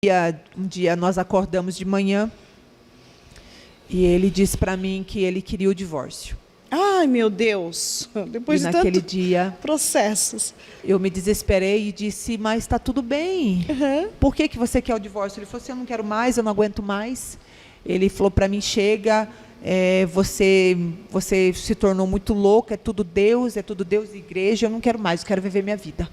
Um dia nós acordamos de manhã e ele disse para mim que ele queria o divórcio. Ai, meu Deus! Depois de naquele tanto dia processos. eu me desesperei e disse, mas está tudo bem. Uhum. Por que você quer o divórcio? Ele falou assim, eu não quero mais, eu não aguento mais. Ele falou para mim, chega, você se tornou muito louca, é tudo Deus e igreja, eu não quero mais, eu quero viver minha vida.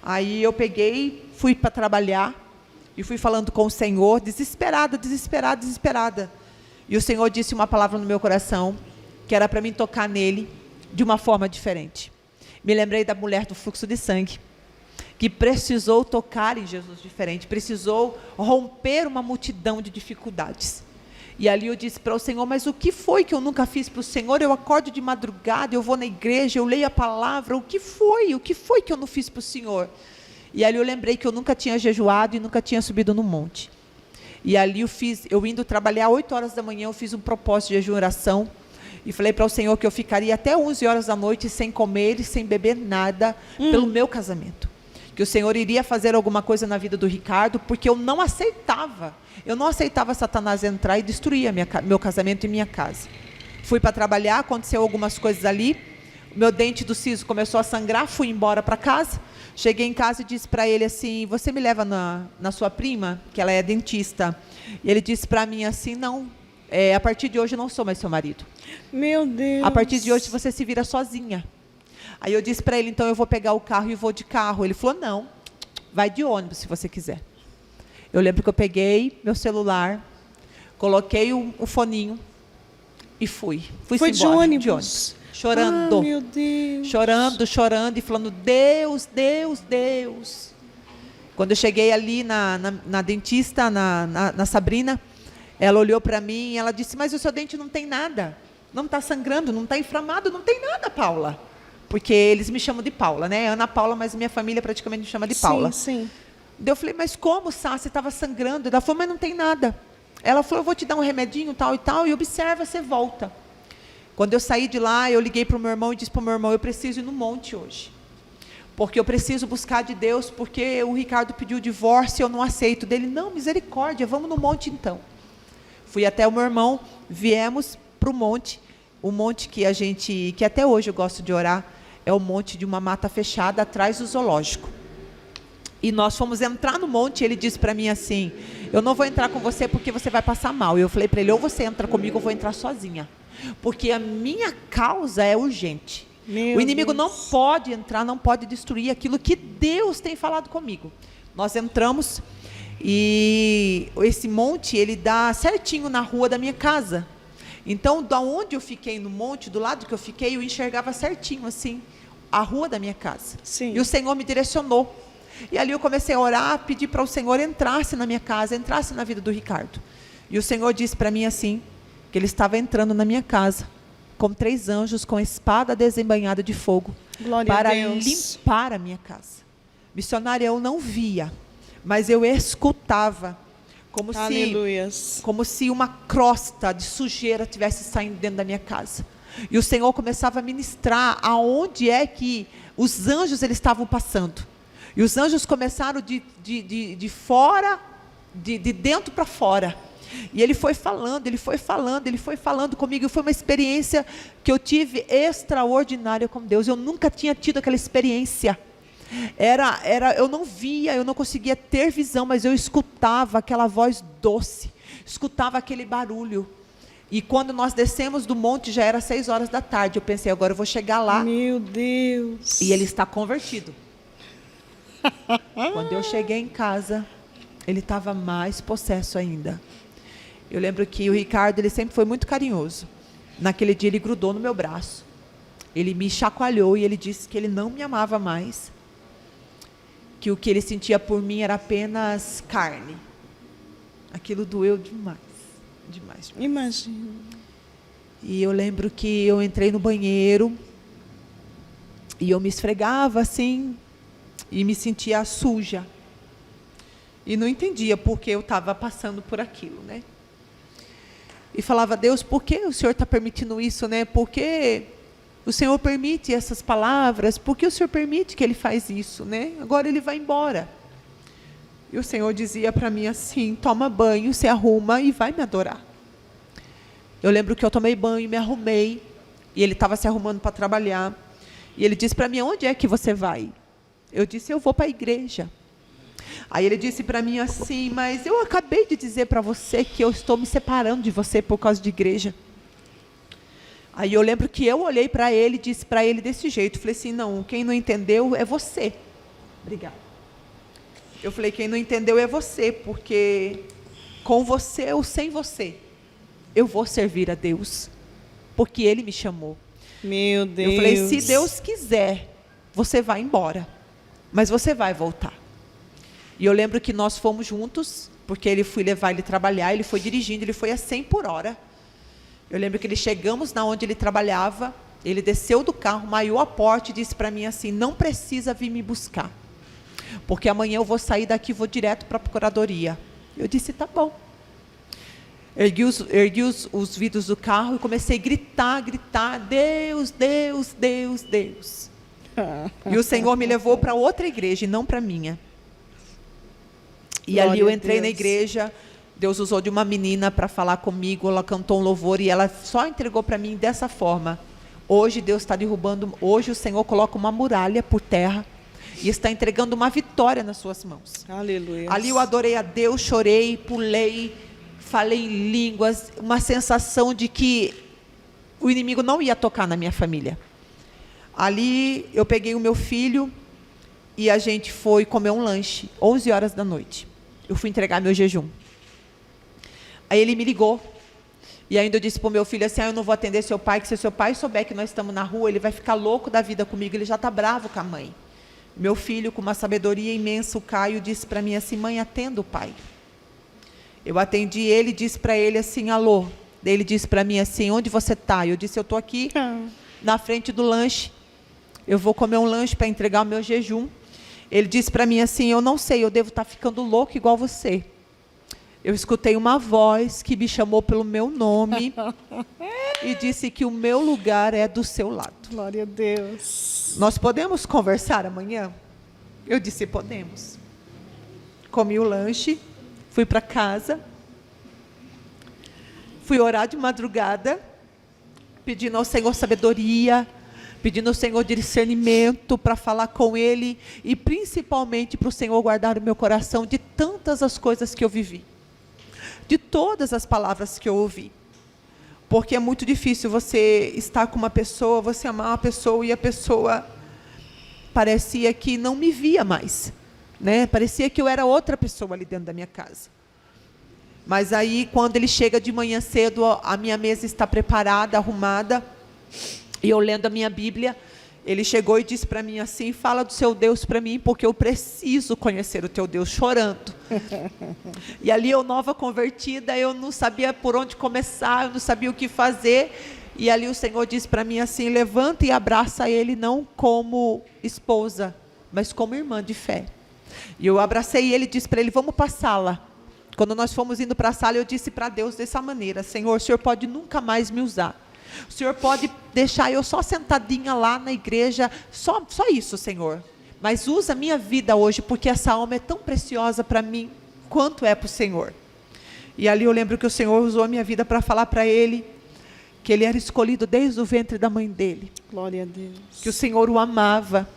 Aí eu peguei, fui para trabalhar e fui falando com o Senhor, desesperada. E o Senhor disse uma palavra no meu coração, que era para mim tocar nele de uma forma diferente. Me lembrei da mulher do fluxo de sangue, que precisou tocar em Jesus diferente, precisou romper uma multidão de dificuldades. E ali eu disse para o Senhor, mas o que foi que eu nunca fiz para o Senhor? Eu acordo de madrugada, eu vou na igreja, eu leio a palavra, o que foi que eu não fiz para o Senhor? E ali eu lembrei que eu nunca tinha jejuado e nunca tinha subido no monte. E ali eu indo trabalhar 8 horas da manhã, eu fiz um propósito de jejum e oração, e falei para o Senhor que eu ficaria até 11 horas da noite sem comer e sem beber nada pelo meu casamento. Que o Senhor iria fazer alguma coisa na vida do Ricardo, porque eu não aceitava Satanás entrar e destruir meu casamento e minha casa. Fui para trabalhar, aconteceu algumas coisas ali, meu dente do siso começou a sangrar, fui embora para casa, cheguei em casa e disse para ele assim, você me leva na sua prima, que ela é dentista? E ele disse para mim assim, não, a partir de hoje eu não sou mais seu marido. Meu Deus. A partir de hoje você se vira sozinha. Aí eu disse para ele, então eu vou pegar o carro e vou de carro. Ele falou, não, vai de ônibus se você quiser. Eu lembro que eu peguei meu celular, coloquei o foninho e fui Foi embora, de ônibus? De ônibus. Chorando. Ah, meu Deus. Chorando e falando, Deus. Quando eu cheguei ali na dentista, na Sabrina, ela olhou para mim e ela disse, mas o seu dente não tem nada. Não está sangrando, não está inflamado, não tem nada, Paula. Porque eles me chamam de Paula, né? Ana Paula, mas minha família praticamente me chama de Paula. Sim. Daí eu falei, mas como, Sá? Você estava sangrando? Ela falou, mas não tem nada. Ela falou, eu vou te dar um remedinho, tal e tal, e observa, você volta. Quando eu saí de lá, eu liguei para o meu irmão e disse para o meu irmão, eu preciso ir no monte hoje. Porque eu preciso buscar de Deus, porque o Ricardo pediu o divórcio e eu não aceito. Dele, não, misericórdia, vamos no monte então. Fui até o meu irmão, viemos para o monte que até hoje eu gosto de orar, é o monte de uma mata fechada atrás do zoológico. E nós fomos entrar no monte e ele disse para mim assim, eu não vou entrar com você porque você vai passar mal. E eu falei para ele, ou você entra comigo ou eu vou entrar sozinha. Porque a minha causa é urgente. O inimigo não pode entrar, não pode destruir aquilo que Deus tem falado comigo. Nós entramos e esse monte, ele dá certinho na rua da minha casa. Então, da onde eu fiquei no monte, do lado que eu fiquei, eu enxergava certinho, assim, a rua da minha casa. Sim. E o Senhor me direcionou. E ali eu comecei a orar, pedir para o Senhor entrasse na minha casa, entrasse na vida do Ricardo. E o Senhor disse para mim assim, que ele estava entrando na minha casa, com 3 anjos, com espada desembainhada de fogo, para limpar a minha casa. Missionária, eu não via, mas eu escutava, como se uma crosta de sujeira tivesse saindo dentro da minha casa. E o Senhor começava a ministrar aonde é que os anjos eles estavam passando. E os anjos começaram de fora, de dentro para fora. E ele foi falando comigo. E foi uma experiência que eu tive extraordinária com Deus. Eu nunca tinha tido aquela experiência. Eu não via, eu não conseguia ter visão, mas eu escutava aquela voz doce, escutava aquele barulho. E quando nós descemos do monte, já era 6 horas da tarde. Eu pensei, agora eu vou chegar lá. Meu Deus. E ele está convertido. Quando eu cheguei em casa, ele estava mais possesso ainda. Eu lembro que o Ricardo, ele sempre foi muito carinhoso. Naquele dia ele grudou no meu braço. Ele me chacoalhou e ele disse que ele não me amava mais. Que o que ele sentia por mim era apenas carne. Aquilo doeu demais. Imagino. E eu lembro que eu entrei no banheiro e eu me esfregava assim e me sentia suja. E não entendia por que eu estava passando por aquilo, né? E falava, Deus, por que o Senhor está permitindo isso, né? Por que o Senhor permite essas palavras? Por que o Senhor permite que ele faz isso, né? Agora ele vai embora. E o Senhor dizia para mim assim: toma banho, se arruma e vai me adorar. Eu lembro que eu tomei banho e me arrumei, e ele estava se arrumando para trabalhar, e ele disse para mim: onde é que você vai? Eu disse: eu vou para a igreja. Aí ele disse para mim assim: mas eu acabei de dizer para você que eu estou me separando de você por causa de igreja. Aí eu lembro que eu olhei para ele e disse para ele desse jeito, falei assim: não, quem não entendeu é você. Obrigada. Eu falei: quem não entendeu é você, porque com você ou sem você, eu vou servir a Deus, porque Ele me chamou. Meu Deus. Eu falei: se Deus quiser, você vai embora, mas você vai voltar. E eu lembro que nós fomos juntos, porque ele fui levar ele trabalhar, ele foi dirigindo, ele foi a 100 por hora. Eu lembro que chegamos na onde ele trabalhava, ele desceu do carro, maiou a porta e disse para mim assim: não precisa vir me buscar, porque amanhã eu vou sair daqui e vou direto para a procuradoria. Eu disse: tá bom. Ergui os vidros do carro e comecei a gritar: Deus, Deus, Deus, Deus. E o Senhor me levou para outra igreja e não para a minha. E Glória ali eu a entrei na Deus. igreja, Deus usou de uma menina para falar comigo, ela cantou um louvor e ela só entregou para mim dessa forma: hoje Deus está derrubando, hoje o Senhor coloca uma muralha por terra e está entregando uma vitória nas suas mãos. Aleluia. Ali eu adorei a Deus, chorei, pulei, falei em línguas, uma sensação de que o inimigo não ia tocar na minha família. Ali eu peguei o meu filho e a gente foi comer um lanche, 11 horas da noite. Eu fui entregar meu jejum. Aí ele me ligou. E ainda eu disse para o meu filho assim: eu não vou atender seu pai, que se seu pai souber que nós estamos na rua, ele vai ficar louco da vida comigo, ele já está bravo com a mãe. Meu filho, com uma sabedoria imensa, o Caio, disse para mim assim: mãe, atenda o pai. Eu atendi ele e disse para ele assim: alô. Daí ele disse para mim assim: onde você está? Eu disse: eu estou aqui na frente do lanche. Eu vou comer um lanche para entregar o meu jejum. Ele disse para mim assim: eu não sei, eu devo estar ficando louco igual você. Eu escutei uma voz que me chamou pelo meu nome e disse que o meu lugar é do seu lado. Glória a Deus. Nós podemos conversar amanhã? Eu disse: podemos. Comi o lanche, fui para casa, fui orar de madrugada, pedindo ao Senhor sabedoria, pedindo ao Senhor discernimento para falar com Ele e principalmente para o Senhor guardar o meu coração de tantas as coisas que eu vivi, de todas as palavras que eu ouvi. Porque é muito difícil você estar com uma pessoa, você amar uma pessoa e a pessoa parecia que não me via mais, né? Parecia que eu era outra pessoa ali dentro da minha casa. Mas aí, quando ele chega de manhã cedo, a minha mesa está preparada, arrumada, e eu lendo a minha Bíblia, ele chegou e disse para mim assim: fala do seu Deus para mim, porque eu preciso conhecer o teu Deus, chorando. E ali eu, nova convertida, eu não sabia por onde começar, eu não sabia o que fazer. E ali o Senhor disse para mim assim: levanta e abraça ele, não como esposa, mas como irmã de fé. E eu abracei ele e disse para ele: vamos para a sala. Quando nós fomos indo para a sala, eu disse para Deus dessa maneira: Senhor, o Senhor pode nunca mais me usar. O Senhor pode deixar eu só sentadinha lá na igreja, só isso, Senhor. Mas usa a minha vida hoje, porque essa alma é tão preciosa para mim, quanto é para o Senhor. E ali eu lembro que o Senhor usou a minha vida para falar para ele que ele era escolhido desde o ventre da mãe dele. Glória a Deus. Que o Senhor o amava.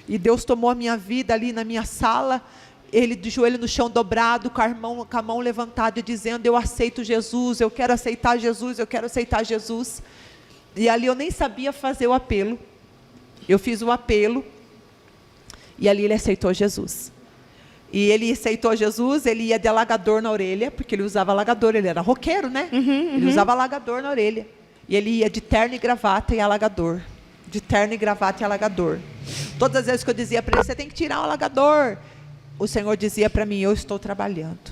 E Deus tomou a minha vida ali na minha sala, ele de joelho no chão dobrado, com a mão levantada, dizendo: eu aceito Jesus, eu quero aceitar Jesus, eu quero aceitar Jesus. E ali eu nem sabia fazer o apelo. Eu fiz o apelo, e ali ele aceitou Jesus. E ele aceitou Jesus, ele ia de alagador na orelha, porque ele usava alagador, ele era roqueiro, né? Ele usava alagador na orelha. E ele ia de terno e gravata e alagador. De terno e gravata e alagador. Todas as vezes que eu dizia para ele: você tem que tirar o alagador, o Senhor dizia para mim: eu estou trabalhando.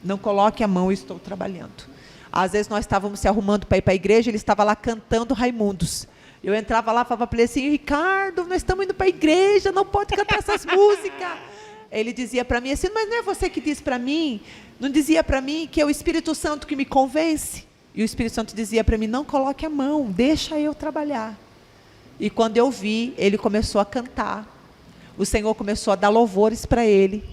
Não coloque a mão, eu estou trabalhando. Às vezes nós estávamos se arrumando para ir para a igreja, ele estava lá cantando Raimundos. Eu entrava lá e falava para ele assim: Ricardo, nós estamos indo para a igreja, não pode cantar essas músicas. Ele dizia para mim assim: mas não é você que diz para mim? Não dizia para mim que é o Espírito Santo que me convence? E o Espírito Santo dizia para mim: não coloque a mão, deixa eu trabalhar. E quando eu vi, ele começou a cantar. O Senhor começou a dar louvores para ele.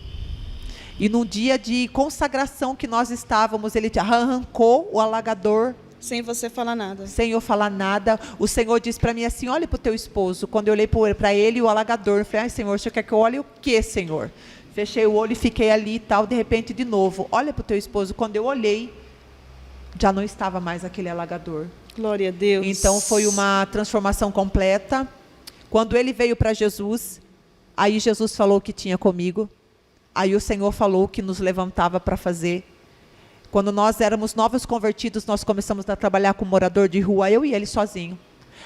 E num dia de consagração que nós estávamos, ele arrancou o alagador. Sem você falar nada. Sem eu falar nada. O Senhor disse para mim assim, olha para o teu esposo. Quando eu olhei para ele, o alagador, eu falei, ai Senhor, você quer que eu olhe o quê, Senhor? Fechei o olho e fiquei ali e tal, de repente de novo, olha para o teu esposo. Quando eu olhei, já não estava mais aquele alagador. Glória a Deus. Então foi uma transformação completa. Quando ele veio para Jesus, aí Jesus falou o que tinha comigo. Aí o Senhor falou o que nos levantava para fazer. Quando nós éramos novos convertidos, nós começamos a trabalhar com morador de rua, eu e ele sozinho.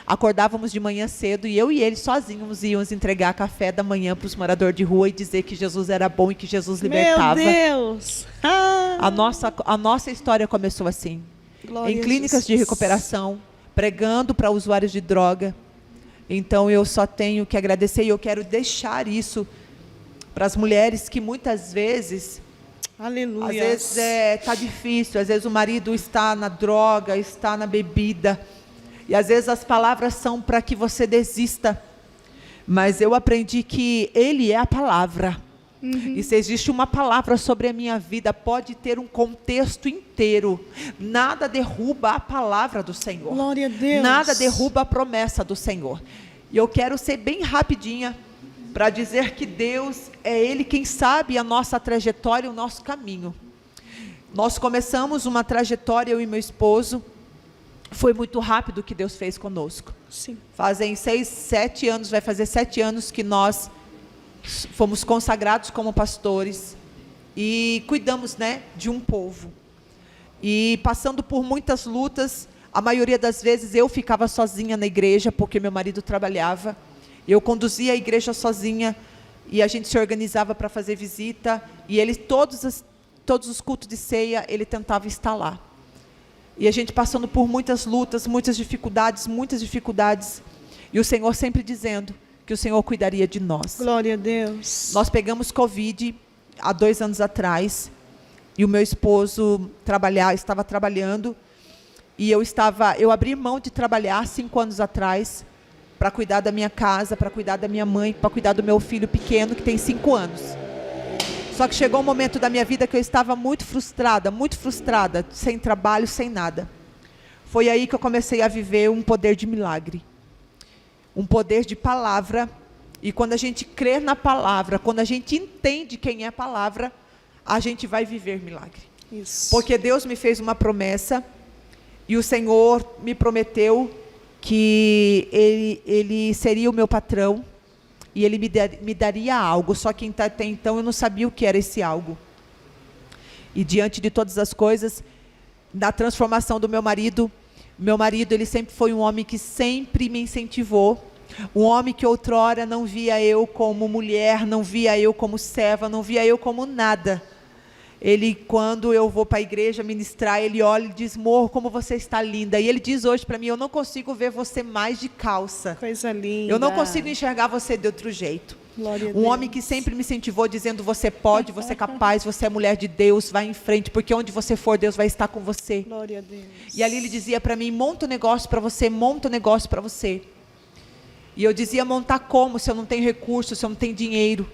Acordávamos de manhã cedo e eu e ele sozinhos íamos entregar café da manhã para os moradores de rua e dizer que Jesus era bom e que Jesus libertava. Meu Deus! Ah, A nossa história começou assim. glória Em a clínicas de Jesus. recuperação, pregando para usuários de droga. Então eu só tenho que agradecer e eu quero deixar isso para as mulheres que muitas vezes, Aleluia. às vezes está difícil, às vezes o marido está na droga, está na bebida, e às vezes as palavras são para que você desista, mas eu aprendi que Ele é a palavra, e se existe uma palavra sobre a minha vida, pode ter um contexto inteiro, nada derruba a palavra do Senhor, Glória a Deus. nada derruba a promessa do Senhor, e eu quero ser bem rapidinha, para dizer que Deus é Ele quem sabe a nossa trajetória, o nosso caminho. Nós começamos uma trajetória, eu e meu esposo, foi muito rápido o que Deus fez conosco. Sim. Fazem 6, 7 anos, vai fazer 7 anos que nós fomos consagrados como pastores e cuidamos, né, de um povo. E passando por muitas lutas, a maioria das vezes eu ficava sozinha na igreja, porque meu marido trabalhava. Eu conduzia a igreja sozinha e a gente se organizava para fazer visita e ele, todos os cultos de ceia, ele tentava estar lá. E a gente passando por muitas lutas, muitas dificuldades, e o Senhor sempre dizendo que o Senhor cuidaria de nós. Glória a Deus. Nós pegamos Covid há 2 anos atrás e o meu esposo estava trabalhando e eu abri mão de trabalhar 5 anos atrás para cuidar da minha casa, para cuidar da minha mãe, para cuidar do meu filho pequeno, que tem 5 anos. Só que chegou um momento da minha vida que eu estava muito frustrada, sem trabalho, sem nada. Foi aí que eu comecei a viver um poder de milagre. Um poder de palavra. E quando a gente crê na palavra, quando a gente entende quem é a palavra, a gente vai viver milagre. Isso. Porque Deus me fez uma promessa, e o Senhor me prometeu que ele seria o meu patrão e ele me daria algo, só que até então eu não sabia o que era esse algo. E diante de todas as coisas, da transformação do meu marido, ele sempre foi um homem que sempre me incentivou, um homem que outrora não via eu como mulher, não via eu como serva, não via eu como nada. Ele, quando eu vou para a igreja ministrar, ele olha e diz, amor, como você está linda. E ele diz hoje para mim, eu não consigo ver você mais de calça. Coisa linda. Eu não consigo enxergar você de outro jeito. Glória a Um Deus. homem que sempre me incentivou, dizendo, você pode, você é capaz, você é mulher de Deus, vai em frente, porque onde você for, Deus vai estar com você. Glória a Deus. E ali ele dizia para mim, monta um negócio para você, monta um negócio para você. E eu dizia, montar como, se eu não tenho recurso, se eu não tenho dinheiro?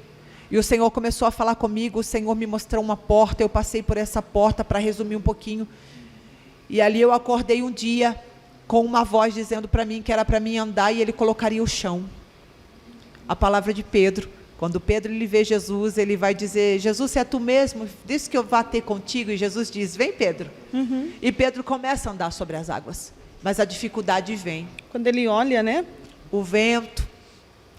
E o Senhor começou a falar comigo, o Senhor me mostrou uma porta, eu passei por essa porta, para resumir um pouquinho. E ali eu acordei um dia, com uma voz dizendo para mim, que era para mim andar, e ele colocaria o chão. A palavra de Pedro. Quando Pedro ele vê Jesus, ele vai dizer, Jesus, se é tu mesmo, diz que eu vá ter contigo. E Jesus diz, vem Pedro. E Pedro começa a andar sobre as águas. Mas a dificuldade vem. Quando ele olha, né? O vento,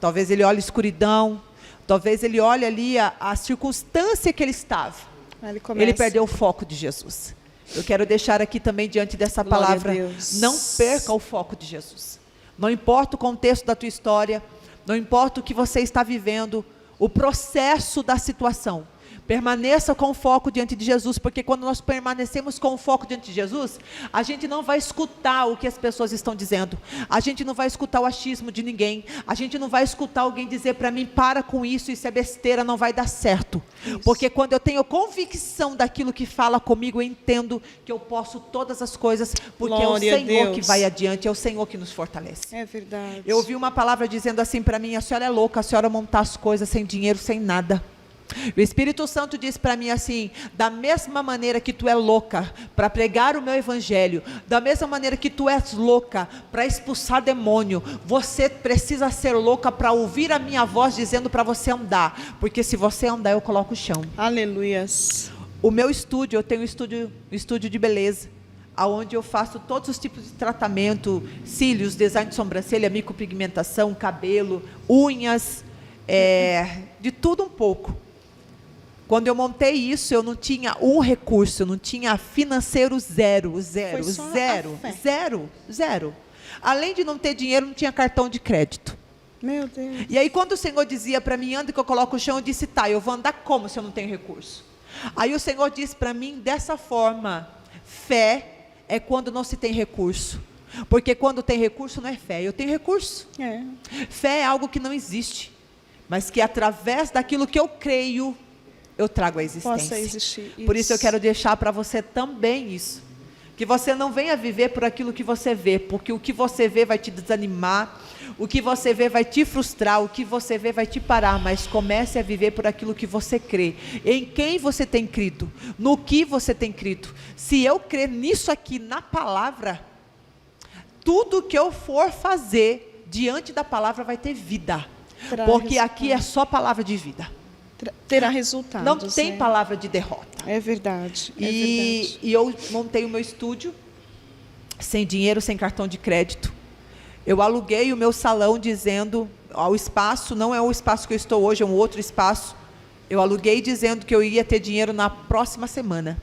talvez ele olhe a escuridão, talvez ele olhe ali a circunstância que ele estava. Aí ele Ele perdeu o foco de Jesus. Eu quero deixar aqui também, diante dessa Glória palavra, a Deus. não perca o foco de Jesus. Não importa o contexto da tua história, não importa o que você está vivendo, o processo da situação. Permaneça com o foco diante de Jesus, porque quando nós permanecemos com o foco diante de Jesus, a gente não vai escutar o que as pessoas estão dizendo, a gente não vai escutar o achismo de ninguém, a gente não vai escutar alguém dizer para mim, para com isso é besteira, não vai dar certo. Isso. Porque quando eu tenho convicção daquilo que fala comigo, eu entendo que eu posso todas as coisas, porque Glória é a o Senhor Deus. que vai adiante, é o Senhor que nos fortalece. É verdade. Eu ouvi uma palavra dizendo assim para mim, a senhora é louca, a senhora montar as coisas sem dinheiro, sem nada. O Espírito Santo disse para mim assim: da mesma maneira que tu é louca para pregar o meu evangelho, da mesma maneira que tu és louca para expulsar demônio, você precisa ser louca para ouvir a minha voz dizendo para você andar, porque se você andar eu coloco o chão. Aleluias. O meu estúdio, eu tenho um estúdio de beleza, aonde eu faço todos os tipos de tratamento, cílios, design de sobrancelha, micropigmentação, cabelo, unhas, de tudo um pouco. Quando eu montei isso, eu não tinha um recurso, eu não tinha financeiro zero. Além de não ter dinheiro, não tinha cartão de crédito. Meu Deus. E aí quando o Senhor dizia para mim, anda que eu coloco o chão, eu disse, tá, eu vou andar como se eu não tenho recurso? Aí o Senhor disse para mim dessa forma: fé é quando não se tem recurso. Porque quando tem recurso não é fé, eu tenho recurso. Fé é algo que não existe, mas que através daquilo que eu creio, eu trago a existência. Possa existir. Por isso eu quero deixar para você também isso. Que você não venha viver por aquilo que você vê, porque o que você vê vai te desanimar, o que você vê vai te frustrar, o que você vê vai te parar, mas comece a viver por aquilo que você crê. Em quem você tem crido, no que você tem crido. Se eu crer nisso aqui, na palavra, tudo que eu for fazer diante da palavra vai ter vida. Porque aqui é só palavra de vida. Terá resultados. Não tem palavra de derrota. É verdade. E eu montei o meu estúdio sem dinheiro, sem cartão de crédito. Eu aluguei o meu salão dizendo, o espaço não é o espaço que eu estou hoje, é um outro espaço. Eu aluguei dizendo que eu ia ter dinheiro na próxima semana.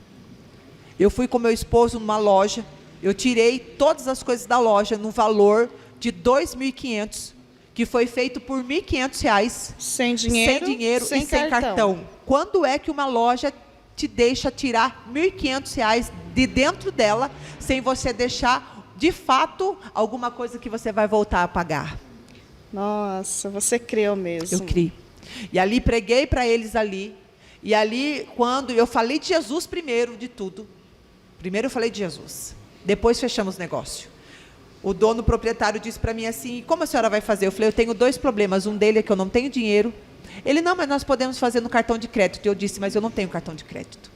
Eu fui com meu esposo numa loja, eu tirei todas as coisas da loja no valor de R$ 2.500, que foi feito por R$ 1.500. Sem dinheiro, sem cartão. Quando é que uma loja te deixa tirar R$ 1.500 de dentro dela, sem você deixar, de fato, alguma coisa que você vai voltar a pagar? Nossa, você creu mesmo. Eu criei. E ali preguei para eles ali. E ali, quando eu falei de Jesus primeiro de tudo. Primeiro eu falei de Jesus. Depois fechamos o negócio. O dono, o proprietário, disse para mim assim: como a senhora vai fazer? Eu falei: eu tenho 2 problemas. Um deles é que eu não tenho dinheiro. Ele: não, mas nós podemos fazer no cartão de crédito. Eu disse: mas eu não tenho cartão de crédito.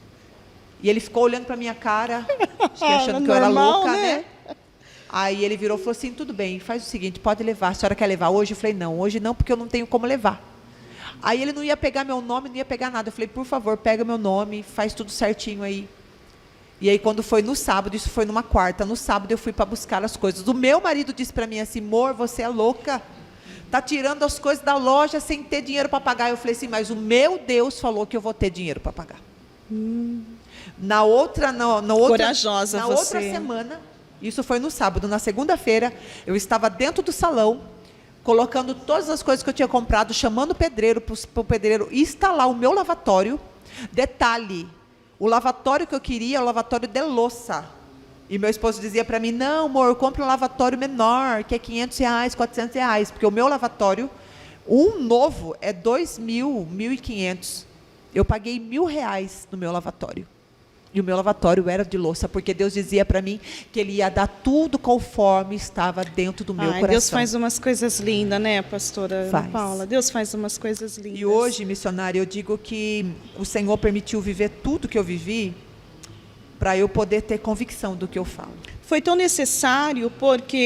E ele ficou olhando para minha cara, achando que eu era louca, né? Aí ele virou e falou assim: tudo bem, faz o seguinte, pode levar. A senhora quer levar hoje? Eu falei: não, hoje não, porque eu não tenho como levar. Aí ele não ia pegar meu nome, não ia pegar nada. Eu falei: por favor, pega meu nome, faz tudo certinho aí. E aí quando foi no sábado, isso foi numa quarta, no sábado eu fui para buscar as coisas. O meu marido disse para mim assim: amor, você é louca, está tirando as coisas da loja sem ter dinheiro para pagar. Eu falei assim: mas o meu Deus falou que eu vou ter dinheiro para pagar. Na outra Corajosa você. Outra semana, isso foi no sábado, na segunda-feira, eu estava dentro do salão, colocando todas as coisas que eu tinha comprado, chamando o pedreiro para o pedreiro instalar o meu lavatório. Detalhe, o lavatório que eu queria é o lavatório de louça. E meu esposo dizia para mim: não, amor, compre um lavatório menor, que é R$500, R$400, porque o meu lavatório, um novo, é R$2.000, R$1.500. Eu paguei R$1.000 no meu lavatório. E o meu lavatório era de louça, porque Deus dizia para mim que Ele ia dar tudo conforme estava dentro do meu coração. Deus faz umas coisas lindas, né, pastora Faz. Paula? Deus faz umas coisas lindas. E hoje, missionária, eu digo que o Senhor permitiu viver tudo que eu vivi para eu poder ter convicção do que eu falo. Foi tão necessário porque